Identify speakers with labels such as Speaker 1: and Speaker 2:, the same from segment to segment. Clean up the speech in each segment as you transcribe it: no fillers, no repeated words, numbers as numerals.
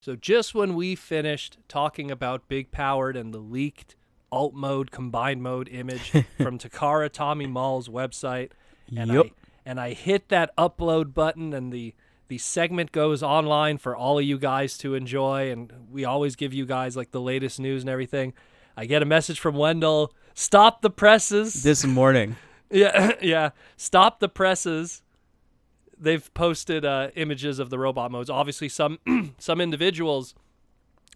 Speaker 1: So just when we finished talking about Big Powered and the leaked alt mode, combined mode image from Takara-Tomy Mall's website, and I hit that upload button, and the segment goes online for all of you guys to enjoy, and we always give you guys like the latest news and everything. I get a message from Wendell, stop the presses.
Speaker 2: This morning.
Speaker 1: Yeah. Stop the presses. They've posted images of the robot modes. Obviously, some individuals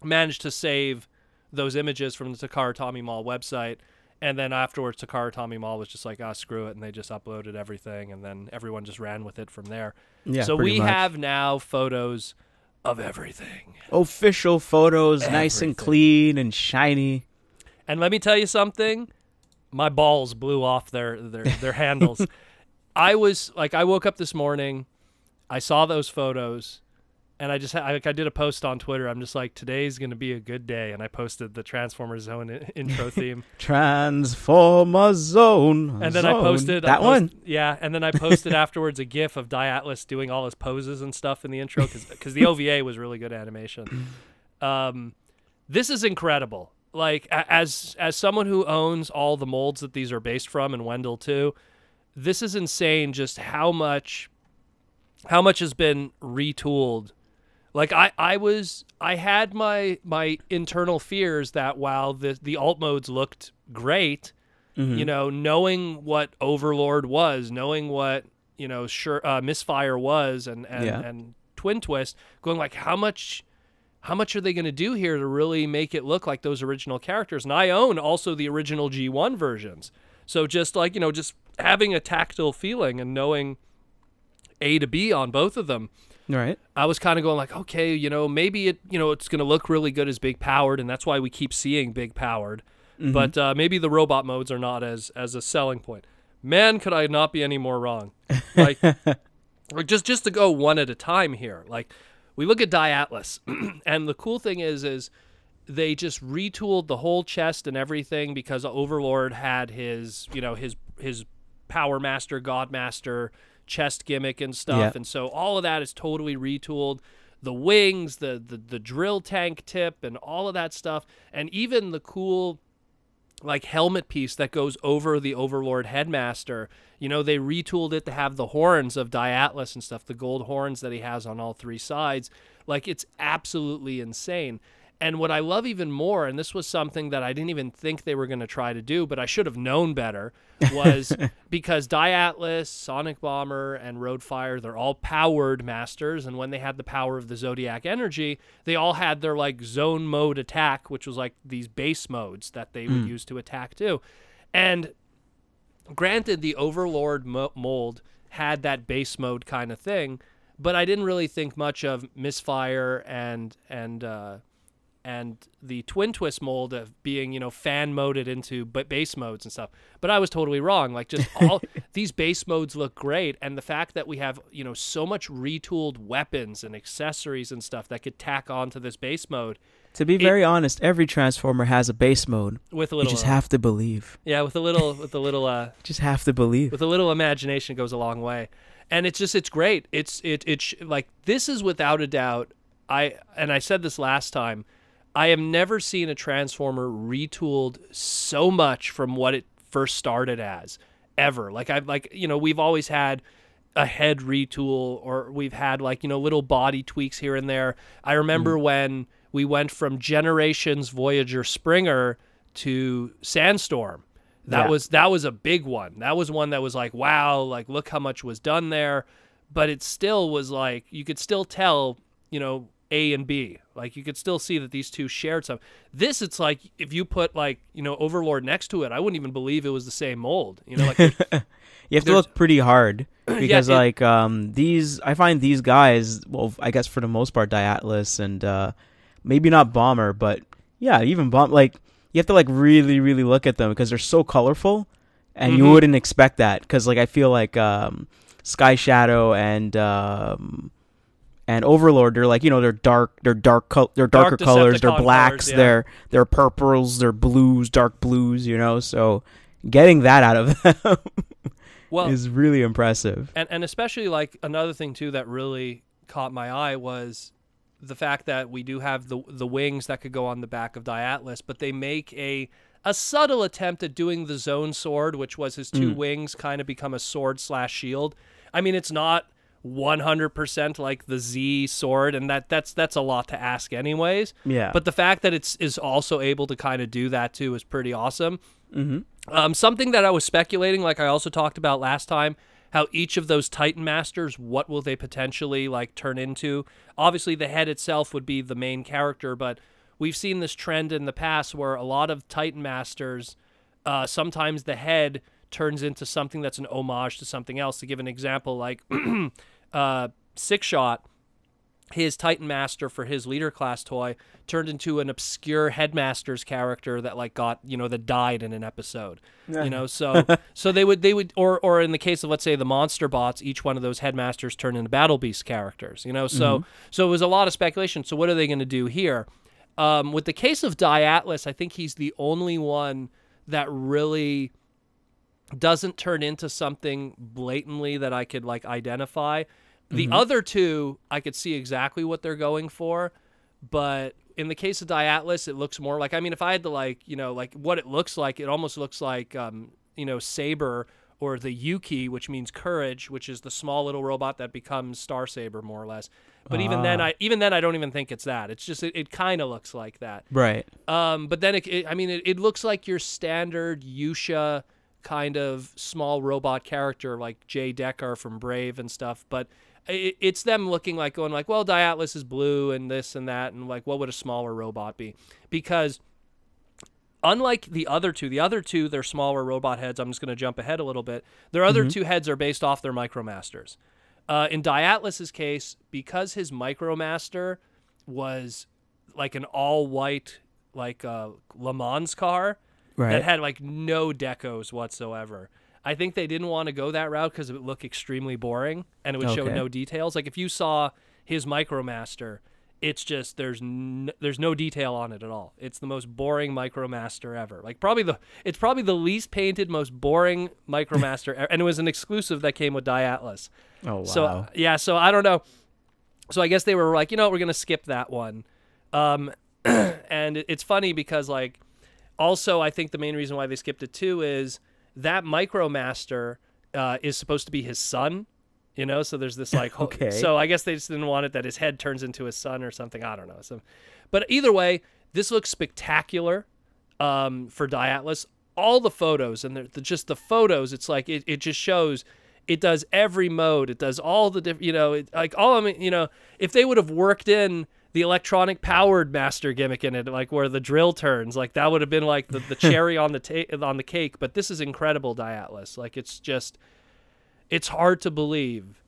Speaker 1: managed to save those images from the Takara-Tomy Mall website, and then afterwards, Takara-Tomy Mall was just like, screw it, and they just uploaded everything, and then everyone just ran with it from there.
Speaker 2: Yeah,
Speaker 1: so we
Speaker 2: much.
Speaker 1: have now photos of everything.
Speaker 2: Official photos, nice and clean and shiny.
Speaker 1: And let me tell you something. My balls blew off their handles. I woke up this morning, I saw those photos, and I did a post on Twitter. I'm just like, today's going to be a good day. And I posted the Transformer Zone intro theme.
Speaker 2: Transformer Zone.
Speaker 1: And then I posted
Speaker 2: that one.
Speaker 1: Yeah. And then I posted afterwards a GIF of Atlas doing all his poses and stuff in the intro because the OVA was really good animation. This is incredible. Like, as someone who owns all the molds that these are based from, and Wendell too, this is insane just how much has been retooled. Like, I had my internal fears that while the alt modes looked great, you know, knowing what Overlord was, knowing what, you know, Misfire was and Twin Twist, going like, how much are they going to do here to really make it look like those original characters? And I own also the original G1 versions. So just like, you know, just having a tactile feeling and knowing A to B on both of them.
Speaker 2: Right. I
Speaker 1: was kind of going like, okay, you know, maybe it's going to look really good as Big Powered, and that's why we keep seeing Big Powered. But maybe the robot modes are not as a selling point. Man, could I not be any more wrong. Like, just to go one at a time here. Like, we look at Atlas, and the cool thing is they just retooled the whole chest and everything because Overlord had his Power Master, God Master chest gimmick and stuff, and so all of that is totally retooled. The wings, the drill tank tip, and all of that stuff, and even the cool like helmet piece that goes over the Overlord Headmaster. You know, they retooled it to have the horns of Atlas and stuff, the gold horns that he has on all three sides. Like, it's absolutely insane. And what I love even more, and this was something that I didn't even think they were going to try to do, but I should have known better, was because Atlas, Sonic Bomber, and Roadfire, they're all powered masters, and when they had the power of the Zodiac Energy, they all had their like zone mode attack, which was like these base modes that they would use to attack too. And granted, the Overlord mold had that base mode kind of thing, but I didn't really think much of Misfire and the Twin Twist mold of being, you know, fan moded into base modes and stuff. But I was totally wrong. Like, just all these base modes look great, and the fact that we have, you know, so much retooled weapons and accessories and stuff that could tack onto this base mode.
Speaker 2: To be very honest, every Transformer has a base mode.
Speaker 1: With a little,
Speaker 2: you just have to believe.
Speaker 1: Yeah, with a little,
Speaker 2: just have to believe.
Speaker 1: With a little imagination goes a long way, and it's great. It's like, this is without a doubt. I said this last time. I have never seen a Transformer retooled so much from what it first started as, ever. We've always had a head retool, or we've had little body tweaks here and there. I remember when we went from Generations Voyager Springer to Sandstorm. That was a big one. That was one that was like, wow, like, look how much was done there. But it still was like, you could still tell, you know, A and B. Like, you could still see that these two shared some. This, it's like, if you put, like, you know, Overlord next to it, I wouldn't even believe it was the same mold. You know, like,
Speaker 2: you have to look pretty hard because I find these guys, well, I guess for the most part, Atlas and maybe not Bomber, but yeah, even like, you have to like really, really look at them because they're so colorful, and you wouldn't expect that because, like, I feel like Sky Shadow and Overlord, they're like, you know, they're darker colors, they're blacks,
Speaker 1: colors,
Speaker 2: they're purples, they're blues, dark blues, you know. So getting that out of them is really impressive.
Speaker 1: And especially, like, another thing too that really caught my eye was the fact that we do have the wings that could go on the back of Atlas, but they make a subtle attempt at doing the zone sword, which was his two wings kind of become a sword/shield. I mean, it's not 100% like the Z sword, and that's a lot to ask anyways.
Speaker 2: Yeah.
Speaker 1: But the fact that it's is also able to kind of do that too is pretty awesome. Something that I was speculating, like I also talked about last time, how each of those Titan Masters, what will they potentially like turn into? Obviously, the head itself would be the main character, but we've seen this trend in the past where a lot of Titan Masters, sometimes the head turns into something that's an homage to something else. To give an example, like Six Shot, his Titan Master for his leader class toy turned into an obscure Headmaster's character that like got, that died in an episode. So they would or in the case of, let's say, the Monster Bots, each one of those Headmasters turned into Battle Beast characters, so it was a lot of speculation. So what are they going to do here? With the case of Atlas, I think he's the only one that really doesn't turn into something blatantly that I could like identify. The other two, I could see exactly what they're going for, but in the case of Atlas, it looks more like, I mean, if I had to like what it looks like, it almost looks like, Saber or the Yuki, which means courage, which is the small little robot that becomes Star Saber more or less. But even then I don't even think it's that. It's just, it kind of looks like that.
Speaker 2: Right.
Speaker 1: But then it looks like your standard Yusha kind of small robot character like Jay Decker from Brave and stuff, but it's them looking like going like, well, Atlas is blue and this and that, and like, what would a smaller robot be? Because unlike the other two, they're smaller robot heads. I'm just going to jump ahead a little bit. Their other two heads are based off their Micromasters. In Atlas's case, because his Micromaster was like an all-white, like Le Mans car,
Speaker 2: right,
Speaker 1: that had like no decos whatsoever. I think they didn't want to go that route because it would look extremely boring and it would show no details. Like if you saw his Micromaster, it's just there's no detail on it at all. It's the most boring Micromaster ever. Like it's probably the least painted, most boring Micromaster ever. And it was an exclusive that came with Atlas.
Speaker 2: Oh wow.
Speaker 1: So yeah, so I don't know. So I guess they were like, we're gonna skip that one. And it's funny because like, also I think the main reason why they skipped it too is that Micromaster is supposed to be his son, so there's this like,
Speaker 2: okay.
Speaker 1: So I guess they just didn't want it that his head turns into his son or something. I don't know. So, but either way, this looks spectacular for Atlas. All the photos and just the photos, it's like, it just shows it does every mode. It does all the different, if they would have worked in the electronic powered master gimmick in it, like where the drill turns, like that would have been like the cherry on the cake. But this is incredible, Atlas. Like it's hard to believe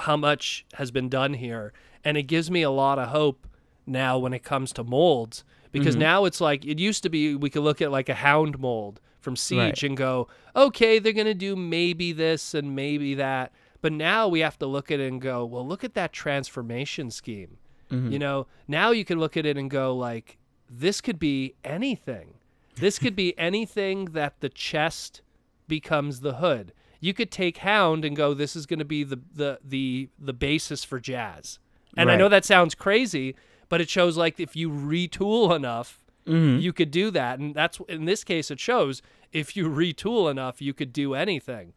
Speaker 1: how much has been done here, and it gives me a lot of hope now when it comes to molds, because now it's like, it used to be we could look at like a Hound mold from Siege and go, okay, they're gonna do maybe this and maybe that, but now we have to look at it and go, well, look at that transformation scheme. Now you can look at it and go like, this could be anything. This could be anything that the chest becomes the hood. You could take Hound and go, this is going to be the basis for Jazz. And I know that sounds crazy, but it shows like if you retool enough, you could do that. And that's, in this case, it shows if you retool enough, you could do anything.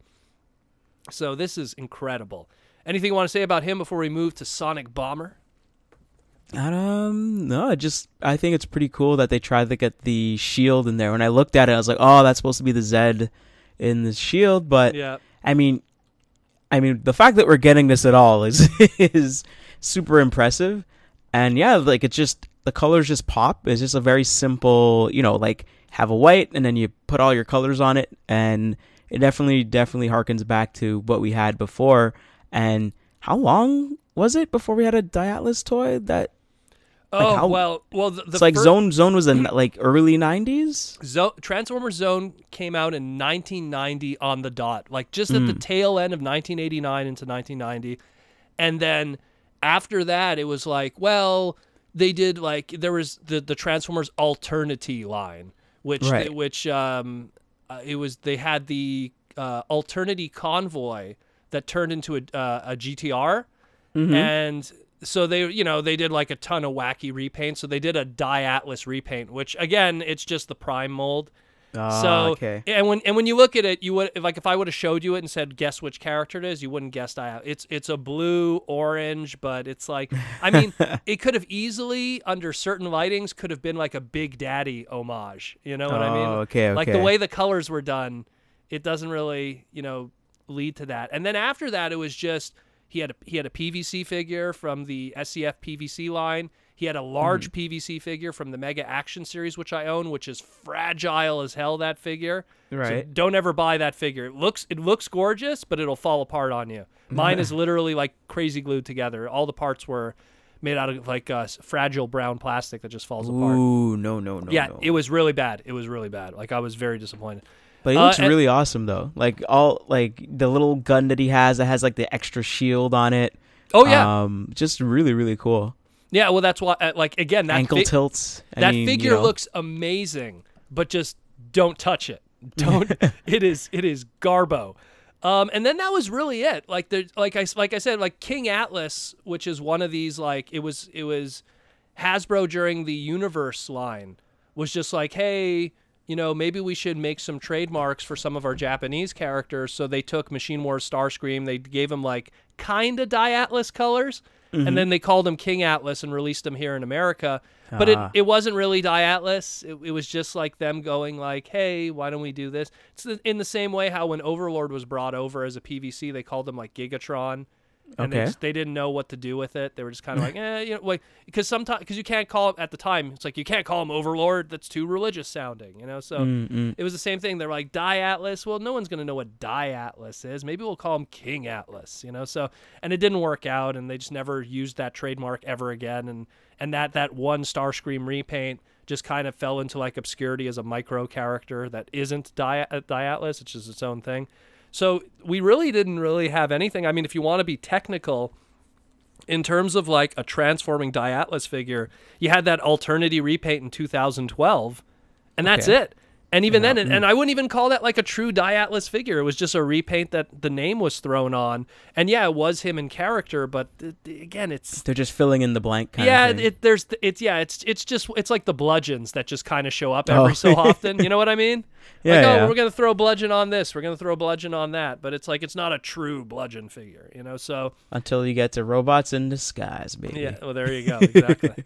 Speaker 1: So this is incredible. Anything you want to say about him before we move to Sonic Bomber?
Speaker 2: No, I think it's pretty cool that they tried to get the shield in there. When I looked at it, I was like, oh, that's supposed to be the Z in the shield, but yeah. I mean the fact that we're getting this at all is super impressive. And yeah, like it's just, the colors just pop. It's just a very simple, like have a white and then you put all your colors on it, and it definitely harkens back to what we had before. And how long was it before we had a Atlas toy that?
Speaker 1: It's
Speaker 2: like Zone was in like early 90s.
Speaker 1: Transformers Zone came out in 1990 on the dot, like just at the tail end of 1989 into 1990, and then after that it was like, well, they did like, there was the Transformers Alternity line, which it was, they had the Alternity Convoy that turned into a GTR. And So they did like a ton of wacky repaint. So they did a Atlas repaint, which again, it's just the prime mold. So
Speaker 2: okay.
Speaker 1: and when you look at it, you would if I would have showed you it and said guess which character it is, you wouldn't guess it's a blue orange, but it's like, I mean, it could have easily under certain lightings could have been like a Big Daddy homage. You know what I mean?
Speaker 2: Okay.
Speaker 1: Like the way the colors were done, it doesn't really lead to that. And then after that, it was just he had a PVC figure from the SCF PVC line. He had a large PVC figure from the Mega Action series, which I own, which is fragile as hell, that figure.
Speaker 2: Right.
Speaker 1: So don't ever buy that figure. It looks gorgeous, but it'll fall apart on you. Mine is literally like crazy glued together. All the parts were made out of like fragile brown plastic that just falls apart.
Speaker 2: Ooh, no.
Speaker 1: Yeah, it was really bad. It was really bad. Like I was very disappointed.
Speaker 2: But he looks really awesome though. Like the little gun that he has that has like the extra shield on it.
Speaker 1: Oh yeah.
Speaker 2: Just really, really cool.
Speaker 1: Yeah, well, that's why. Like again, that
Speaker 2: ankle tilts.
Speaker 1: That figure looks amazing, but just don't touch it. Don't. it is garbo. And then that was really it. Like I said, like King Atlas, which is one of these. Like it was Hasbro during the Universe line was just like, hey, maybe we should make some trademarks for some of our Japanese characters. So they took Machine Wars Starscream. They gave him like kind of Atlas colors. And then they called him King Atlas and released him here in America. But it wasn't really Atlas. It was just like them going like, hey, why don't we do this? It's in the same way how when Overlord was brought over as a PVC, they called him like Gigatron. And they didn't know what to do with it. They were just kind of like, because you can't call him at the time. It's like you can't call him Overlord. That's too religious sounding, So it was the same thing. They're like Atlas. Well, no one's gonna know what Atlas is. Maybe we'll call him King Atlas, So and it didn't work out, and they just never used that trademark ever again. And that one Starscream repaint just kind of fell into like obscurity as a micro character that isn't Atlas. It's just its own thing. So we really didn't have anything. I mean, if you want to be technical, in terms of like a transforming Atlas figure, you had that Alternity repaint in 2012, and that's it. And even then, and I wouldn't even call that like a true Atlas figure. It was just a repaint that the name was thrown on. And yeah, it was him in character, but again, they're
Speaker 2: just filling in the blank kind of thing.
Speaker 1: It's like the bludgeons that just kind of show up every so often. You know what I mean? We're going to throw bludgeon on this. We're going to throw bludgeon on that. But it's like, it's not a true bludgeon figure, so.
Speaker 2: Until you get to robots in disguise, baby.
Speaker 1: Yeah, well, there you go. Exactly.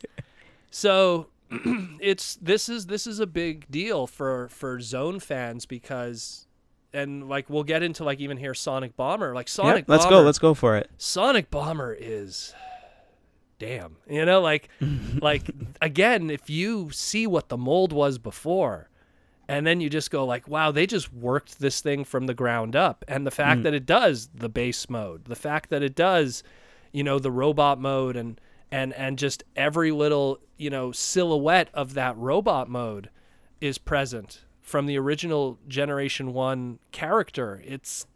Speaker 1: So this is a big deal for Zone fans because, and like we'll get into like even here Sonic Bomber, like Sonic Bomber.
Speaker 2: Let's go for it.
Speaker 1: Sonic Bomber is damn, like again, if you see what the mold was before and then you just go like, wow, they just worked this thing from the ground up. And the fact that it does the base mode, the fact that it does the robot mode and just every little silhouette of that robot mode is present from the original Generation 1 character. It's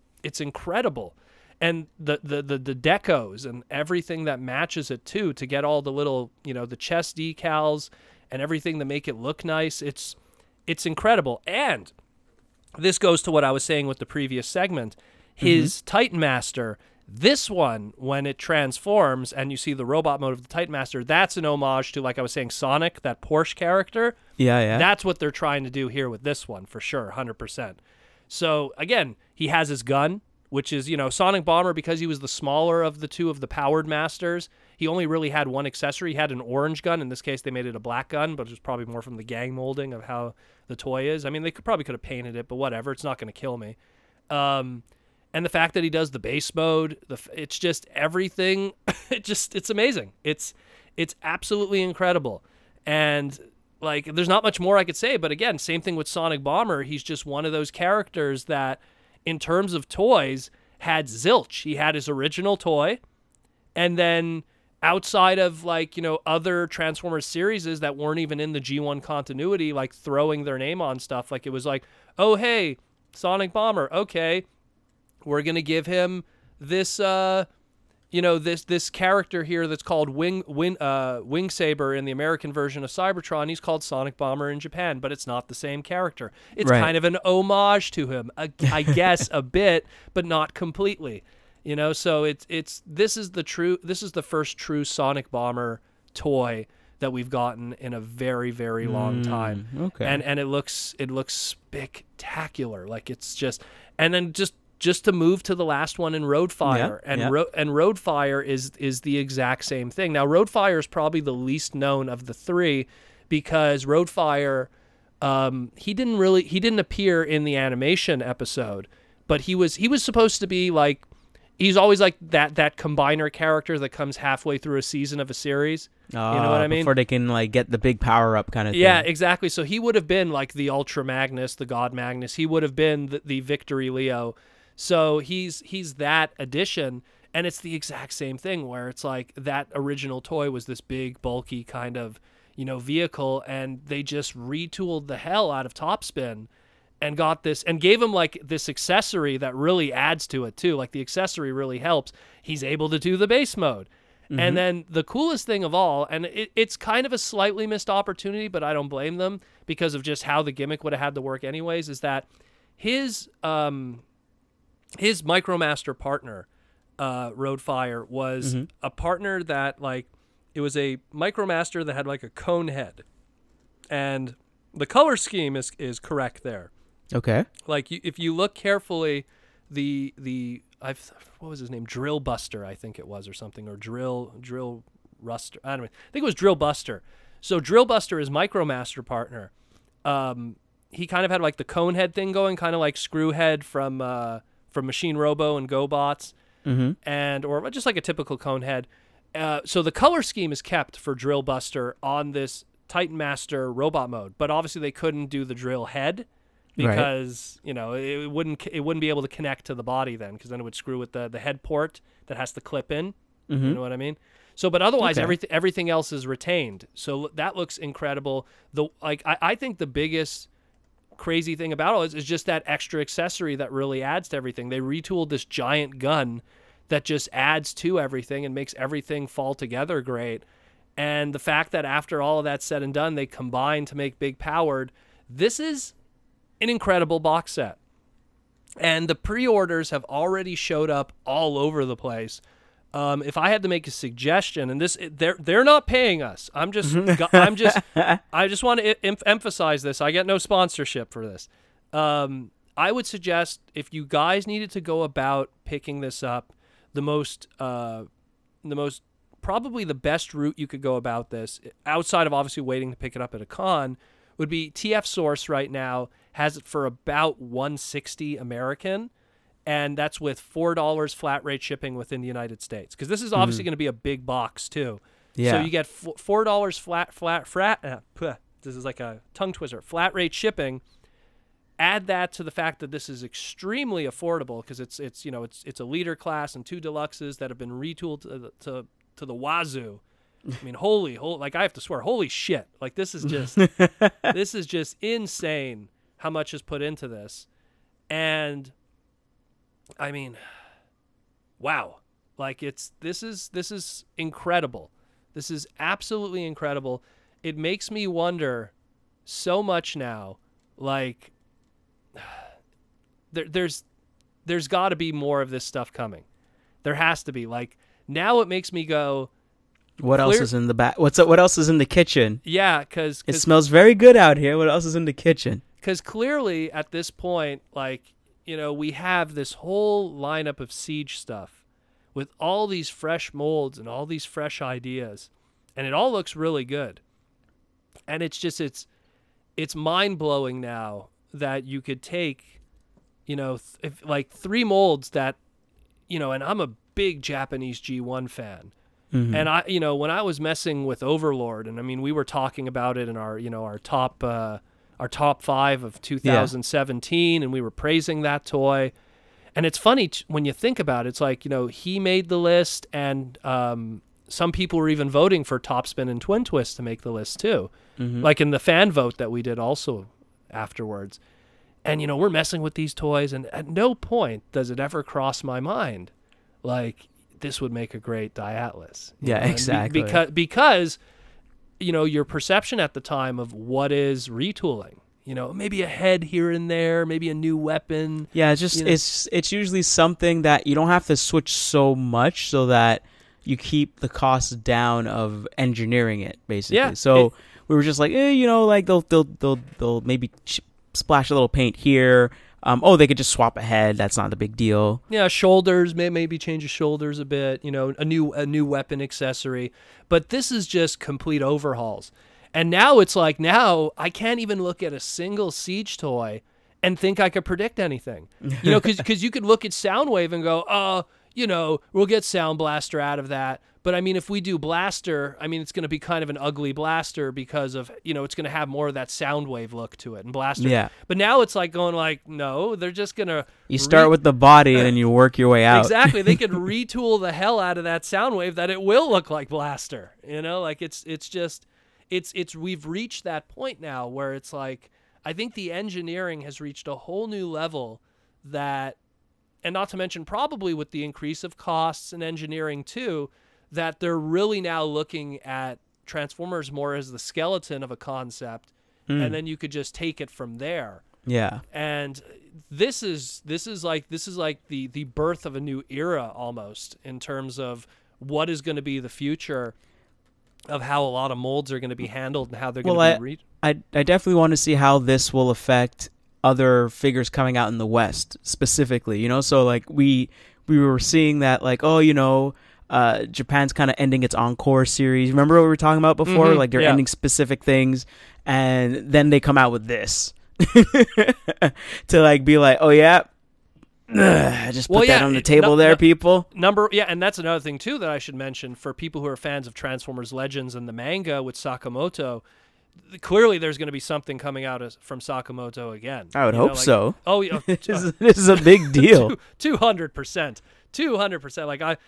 Speaker 1: incredible. And the decos and everything that matches it too, to get all the little the chest decals and everything to make it look nice, it's incredible. And this goes to what I was saying with the previous segment. His Titan Master, this one, when it transforms and you see the robot mode of the Titan Master, that's an homage to, like I was saying, Sonic, that Porsche character.
Speaker 2: Yeah.
Speaker 1: That's what they're trying to do here with this one, for sure, 100%. So, again, he has his gun, which is, Sonic Bomber, because he was the smaller of the two of the powered masters, he only really had one accessory. He had an orange gun. In this case, they made it a black gun, but it was probably more from the gang molding of how the toy is. I mean, they probably could have painted it, but whatever. It's not going to kill me. And the fact that he does the base mode, it's just everything. It's amazing. It's absolutely incredible. And like, there's not much more I could say, but again, same thing with Sonic Bomber. He's just one of those characters that, in terms of toys, had zilch. He had his original toy, and then outside of like, other Transformers series that weren't even in the G1 continuity, like throwing their name on stuff, like it was like, oh, hey, Sonic Bomber, okay, we're going to give him this, this character here that's called Wing Saber in the American version of Cybertron. He's called Sonic Bomber in Japan, but it's not the same character. It's kind of an homage to him, I guess, a bit, but not completely. You know, so this is the first true Sonic Bomber toy that we've gotten in a very, very long time.
Speaker 2: Okay.
Speaker 1: And it looks spectacular. Like, it's just, and then just to move to the last one in Roadfire, and Roadfire is the exact same thing. Now, Roadfire is probably the least known of the three, because Roadfire, he didn't appear in the animation episode, but he was supposed to be like, he's always like that combiner character that comes halfway through a season of a series. You know what I mean?
Speaker 2: Before they can like get the big power up kind of thing.
Speaker 1: Yeah, exactly. So he would have been like the Ultra Magnus, the God Magnus. He would have been the Victory Leo. So he's that addition, and it's the exact same thing where it's like that original toy was this big, bulky kind of, you know, vehicle, and they just retooled the hell out of Topspin and got this, and gave him like this accessory that really adds to it too. Like, the accessory really helps. He's able to do the base mode. And then the coolest thing of all, and it's kind of a slightly missed opportunity, but I don't blame them because of just how the gimmick would have had to work anyways, is that his Micromaster partner, Roadfire, was a partner that, like, it was a Micromaster that had like a cone head, and the color scheme is correct there.
Speaker 2: Okay.
Speaker 1: Like, if you look carefully, what was his name? Drill Buster, I think it was, or something, or Drill Ruster. I don't know. I think it was Drill Buster. So Drill Buster is Micromaster partner. He kind of had like the cone head thing going, kind of like Screwhead from Machine Robo and GoBots, or just like a typical cone head. So the color scheme is kept for Drill Buster on this Titan Master robot mode, but obviously they couldn't do the drill head because you know, it wouldn't be able to connect to the body then, because then it would screw with the head port that has to clip in. You know what I mean? So, but otherwise everything else is retained. So that looks incredible. I think the biggest crazy thing about it is just that extra accessory that really adds to everything. They retooled this giant gun that just adds to everything and makes everything fall together great. And the fact that after all of that's said and done, they combine to make Big Powered, this is an incredible box set. And the pre-orders have already showed up all over the place. If I had to make a suggestion, and they're not paying us. I just want to emphasize this. I get no sponsorship for this. I would suggest, if you guys needed to go about picking this up, probably the best route you could go about this, outside of obviously waiting to pick it up at a con, would be TF Source right now has it for about $160 American, and that's with $4 flat rate shipping within the United States, because this is obviously going to be a big box too. Yeah. So you get $4 flat. This is like a tongue twister. Flat rate shipping. Add that to the fact that this is extremely affordable, because it's a leader class and 2 deluxes that have been retooled to the wazoo. I mean, like, I have to swear, holy shit! Like, this is just insane how much is put into this, and I mean, wow! Like, this is incredible. This is absolutely incredible. It makes me wonder so much now. Like, there's got to be more of this stuff coming. There has to be. Like, now it makes me go,
Speaker 2: what else is in the back? What else is in the kitchen?
Speaker 1: Yeah, because
Speaker 2: it smells very good out here. What else is in the kitchen?
Speaker 1: Because clearly at this point, like, you know, we have this whole lineup of Siege stuff with all these fresh molds and all these fresh ideas, and it all looks really good. And it's just it's mind blowing now that you could take, you know, like 3 molds that, you know, and I'm a big Japanese G1 fan. And I, you know, when I was messing with Overlord, and I mean, we were talking about it in our, you know, our top 5 of 2017, and we were praising that toy. And it's funny when you think about it, it's like, you know, he made the list, and some people were even voting for Topspin and Twin Twist to make the list too, like in the fan vote that we did also afterwards. And, you know, we're messing with these toys, and at no point does it ever cross my mind, like, this would make a great Diatlas.
Speaker 2: Yeah, exactly.
Speaker 1: Because, you know, your perception at the time of what is retooling, You know, maybe a head here and there, maybe a new weapon.
Speaker 2: Yeah, it's just it's usually something that you don't have to switch so much so that you keep the cost down of engineering it, basically.
Speaker 1: Yeah,
Speaker 2: so we were just like, you know, like they'll maybe splash a little paint here. They could just swap a head. That's not a big deal.
Speaker 1: Yeah, shoulders, maybe change the shoulders a bit. You know, a new weapon accessory. But this is just complete overhauls. And now it's like, now I can't even look at a single Siege toy and think I could predict anything. You know, because you could look at Soundwave and go, you know, we'll get Sound Blaster out of that. But I mean, if we do Blaster, I mean, it's going to be kind of an ugly Blaster because of, you know, it's going to have more of that Soundwave look to it and Blaster.
Speaker 2: Yeah.
Speaker 1: But now it's like going like, no, they're just going to.
Speaker 2: You start with the body and then you work your way out.
Speaker 1: Exactly. They could retool the hell out of that Soundwave that it will look like Blaster. You know, like it's we've reached that point now where it's like, I think the engineering has reached a whole new level that, and not to mention probably with the increase of costs and engineering too, that they're really now looking at Transformers more as the skeleton of a concept, and then you could just take it from there.
Speaker 2: Yeah.
Speaker 1: And this is like the birth of a new era almost in terms of what is going to be the future of how a lot of molds are going to be handled and how they're going to be
Speaker 2: I definitely want to see how this will affect other figures coming out in the West specifically, you know? So like we were seeing that like, oh, you know, Japan's kind of ending its Encore series. Remember what we were talking about before?
Speaker 1: Mm-hmm,
Speaker 2: like they're ending specific things, and then they come out with this to like be like, oh yeah, just put that on the table there, people.
Speaker 1: And that's another thing too that I should mention for people who are fans of Transformers Legends and the manga with Sakamoto. Clearly, there's going to be something coming out from Sakamoto again.
Speaker 2: I would hope so.
Speaker 1: Oh, yeah,
Speaker 2: this is a big deal.
Speaker 1: 200%. 200%. Like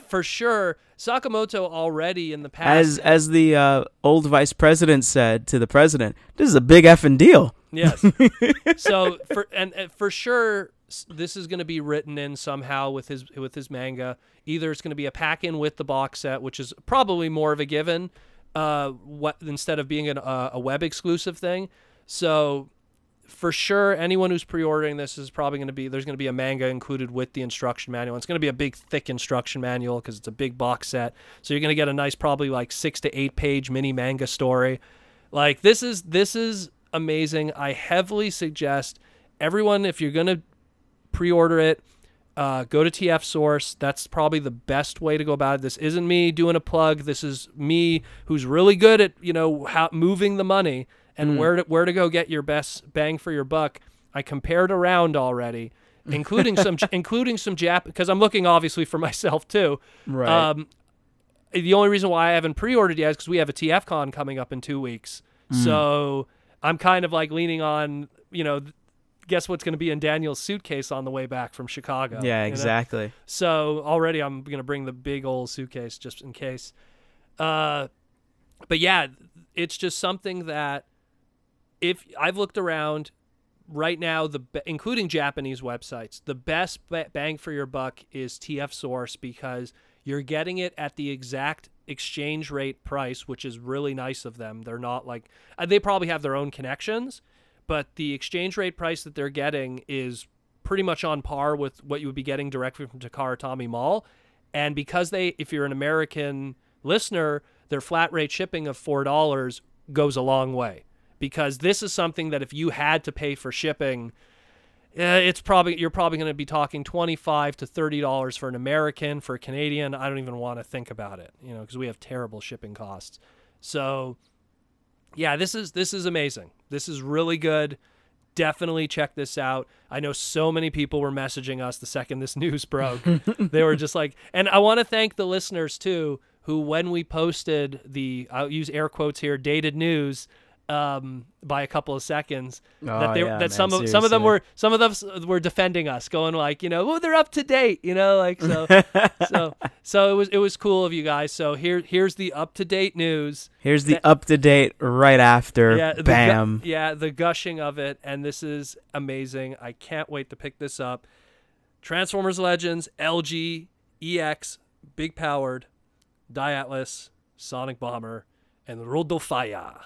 Speaker 1: for sure, Sakamoto already in the past,
Speaker 2: as the old vice president said to the president, this is a big effing deal.
Speaker 1: Yes. So for sure, this is going to be written in somehow with his manga. Either it's going to be a pack in with the box set, which is probably more of a given, instead of being a web exclusive thing. So for sure, anyone who's pre-ordering this is probably there's going to be a manga included with the instruction manual. It's going to be a big, thick instruction manual because it's a big box set. So you're going to get a nice, probably like 6 to 8 page mini manga story. Like this is amazing. I heavily suggest everyone, if you're going to pre-order it, go to TF Source. That's probably the best way to go about it. This isn't me doing a plug. This is me who's really good at, you know, how moving the money and where to go get your best bang for your buck. I compared around already, including some Jap, because I'm looking obviously for myself too.
Speaker 2: Right.
Speaker 1: The only reason why I haven't pre-ordered yet is because we have a TFCon coming up in 2 weeks. So I'm kind of like leaning on, you know, guess what's going to be in Daniel's suitcase on the way back from Chicago.
Speaker 2: Yeah, exactly.
Speaker 1: Know? So already I'm going to bring the big old suitcase just in case. But yeah, it's just something that if I've looked around right now, including Japanese websites, the best bang for your buck is TF Source because you're getting it at the exact exchange rate price, which is really nice of them. They're not like, they probably have their own connections, but the exchange rate price that they're getting is pretty much on par with what you would be getting directly from Takara-Tomy Mall. And because if you're an American listener, their flat rate shipping of $4 goes a long way. Because this is something that if you had to pay for shipping, you're probably going to be talking $25 to $30 for an American. For a Canadian, I don't even want to think about it, you know, because we have terrible shipping costs. So yeah, this is amazing. This is really good. Definitely check this out. I know so many people were messaging us the second this news broke. They were just like, and I want to thank the listeners too, who when we posted I'll use air quotes here, dated news, by a couple of seconds, some of them were defending us, going like, you know, oh, they're up to date, you know, like so it was cool of you guys. So here's the up to date news.
Speaker 2: Here's the up to date right after.
Speaker 1: Yeah,
Speaker 2: bam.
Speaker 1: The gushing of it, and this is amazing. I can't wait to pick this up. Transformers Legends, LG, EX, big powered, Atlas, Sonic Bomber, and Rodofaya.